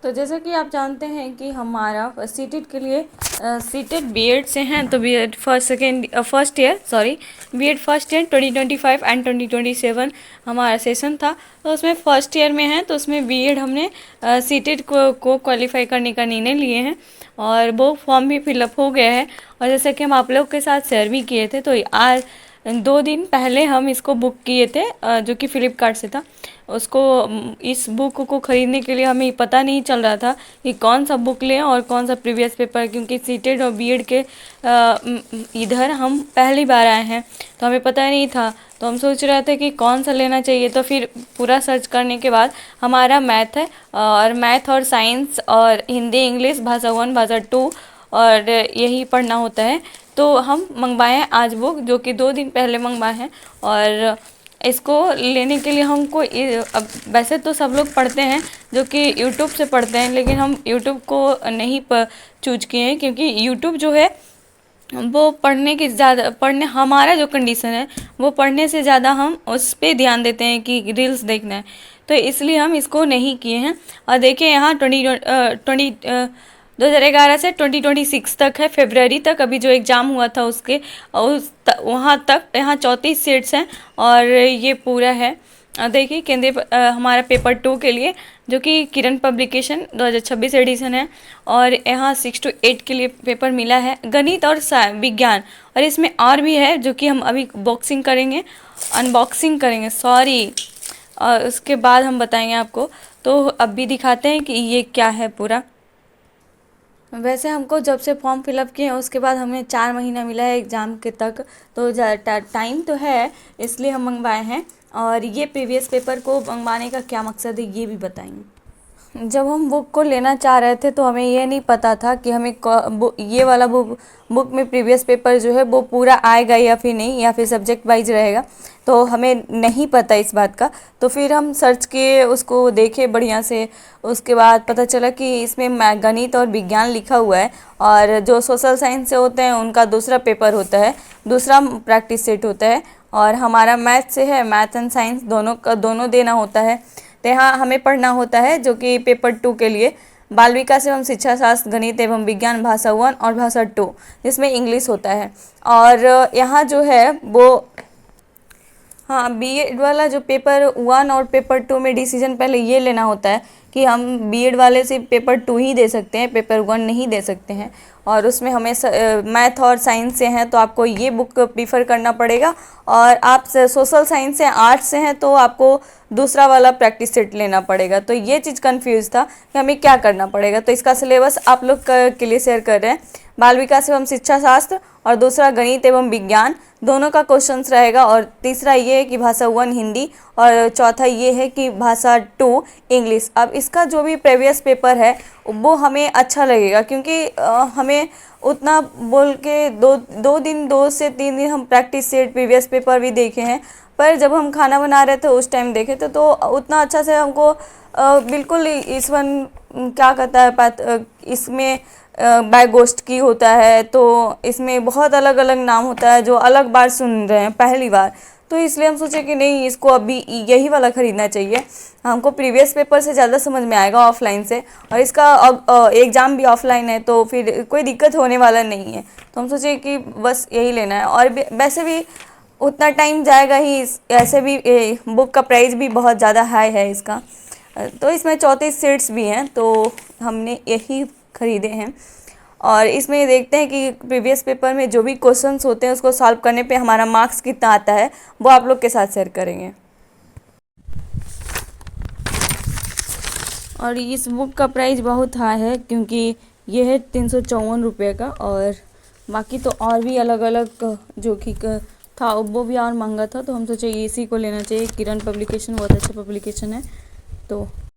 तो जैसा कि आप जानते हैं कि हमारा सीटेट के लिए सीटेट बीएड से हैं, तो BEd first year BEd first year 2025 and 2027 हमारा सेशन था। तो उसमें फर्स्ट ईयर में है, तो उसमें बीएड हमने सीटेट को क्वालिफाई करने का निर्णय लिए हैं और वो फॉर्म भी फिलअप हो गया है। और जैसे कि हम आप लोग के साथ शेयर भी किए थे, तो आज 2 दिन पहले हम इसको बुक किए थे, जो कि फ्लिपकार्ट से था। उसको इस बुक को ख़रीदने के लिए हमें पता नहीं चल रहा था कि कौन सा बुक लें और कौन सा प्रीवियस पेपर, क्योंकि सीटेट और बीएड के इधर हम पहली बार आए हैं, तो हमें पता नहीं था। तो हम सोच रहे थे कि कौन सा लेना चाहिए। तो फिर पूरा सर्च करने के बाद हमारा मैथ है, और मैथ और साइंस और हिंदी इंग्लिश भाषा 1 भाषा 2 और यही पढ़ना होता है। तो हम मंगवाए हैं आज बुक, जो कि 2 दिन पहले मंगवाए हैं। और इसको लेने के लिए हमको अब वैसे तो सब लोग पढ़ते हैं जो कि यूट्यूब से पढ़ते हैं, लेकिन हम यूट्यूब को नहीं चूज किए हैं, क्योंकि यूट्यूब जो है वो पढ़ने हमारा जो कंडीशन है वो पढ़ने से ज़्यादा हम उस पर ध्यान देते हैं कि रील्स देखना है, तो इसलिए हम इसको नहीं किए हैं। और देखिए यहाँ 2011 से 2026 तक है, फरवरी तक अभी जो एग्ज़ाम हुआ था उसके वहाँ तक यहाँ 34 सीट्स हैं और ये पूरा है। देखिए केंद्रीय हमारा पेपर 2 के लिए, जो कि किरण पब्लिकेशन 2026 एडिशन है, और यहाँ 6 to 8 के लिए पेपर मिला है, गणित और विज्ञान। और इसमें और भी है जो कि हम अभी अनबॉक्सिंग करेंगे और उसके बाद हम बताएंगे आपको। तो अभी दिखाते हैं कि ये क्या है पूरा। वैसे हमको जब से फॉर्म फिलअप किए उसके बाद हमें 4 महीना मिला है एग्ज़ाम के तक, तो टाइम तो है, इसलिए हम मंगवाए हैं। और ये प्रीवियस पेपर को मंगवाने का क्या मकसद है ये भी बताएंगे। जब हम बुक को लेना चाह रहे थे तो हमें ये नहीं पता था कि हमें ये वाला बुक में प्रीवियस पेपर जो है वो पूरा आएगा या फिर नहीं, या फिर सब्जेक्ट वाइज रहेगा, तो हमें नहीं पता इस बात का। तो फिर हम सर्च किए, उसको देखे बढ़िया से, उसके बाद पता चला कि इसमें गणित और विज्ञान लिखा हुआ है, और जो सोशल साइंस से होते हैं उनका दूसरा पेपर होता है, दूसरा प्रैक्टिस सेट होता है। और हमारा मैथ से है, मैथ एंड साइंस दोनों देना होता है। तो यहाँ हमें पढ़ना होता है, जो कि पेपर 2 के लिए बाल विकास एवं शिक्षा शास्त्र, गणित एवं विज्ञान भाषा 1 और भाषा 2, जिसमें इंग्लिश होता है। और यहाँ जो है वो हाँ, बीएड वाला जो पेपर 1 और पेपर 2 में डिसीजन पहले ये लेना होता है कि हम बीएड वाले से पेपर 2 ही दे सकते हैं, पेपर 1 नहीं दे सकते हैं। और उसमें हमें मैथ और साइंस से हैं तो आपको ये बुक प्रीफर करना पड़ेगा, और आप सोशल साइंस से आर्ट्स से हैं तो आपको दूसरा वाला प्रैक्टिस सेट लेना पड़ेगा। तो ये चीज़ कंफ्यूज था कि हमें क्या करना पड़ेगा। तो इसका सिलेबस आप लोग के लिए शेयर कर रहे हैं। बाल विकास एवं शिक्षा शास्त्र और दूसरा गणित एवं विज्ञान, दोनों का क्वेश्चंस रहेगा। और तीसरा ये है कि भाषा 1 हिंदी, और चौथा ये है कि भाषा 2 इंग्लिश। अब इसका जो भी प्रीवियस पेपर है वो हमें अच्छा लगेगा, क्योंकि हमें उतना बोल के 2 से 3 दिन हम प्रैक्टिस सेट प्रीवियस पेपर भी देखे हैं, पर जब हम खाना बना रहे थे उस टाइम देखे थे तो उतना अच्छा से हमको बिल्कुल इस वन क्या कहता है इसमें बायगोस्ट की होता है, तो इसमें बहुत अलग अलग नाम होता है जो अलग बार सुन रहे हैं पहली बार। तो इसलिए हम सोचे कि नहीं, इसको अभी यही वाला ख़रीदना चाहिए, हमको प्रीवियस पेपर से ज़्यादा समझ में आएगा ऑफलाइन से, और इसका एग्ज़ाम भी ऑफलाइन है तो फिर कोई दिक्कत होने वाला नहीं है। तो हम सोचे कि बस यही लेना है। और वैसे भी उतना टाइम जाएगा ही, ऐसे भी बुक का प्राइस भी बहुत ज़्यादा हाई है इसका। तो इसमें 34 सीट्स भी हैं, तो हमने यही ख़रीदे हैं। और इसमें देखते हैं कि प्रीवियस पेपर में जो भी क्वेश्चंस होते हैं उसको सॉल्व करने पे हमारा मार्क्स कितना आता है, वो आप लोग के साथ शेयर करेंगे। और इस बुक का प्राइस बहुत हाई है, क्योंकि ये है 354 रुपये का, और बाकी तो और भी अलग अलग जो कि था वो भी और महंगा था। तो हम सोचे इसी को लेना चाहिए, किरण पब्लिकेशन बहुत अच्छा पब्लिकेशन है। तो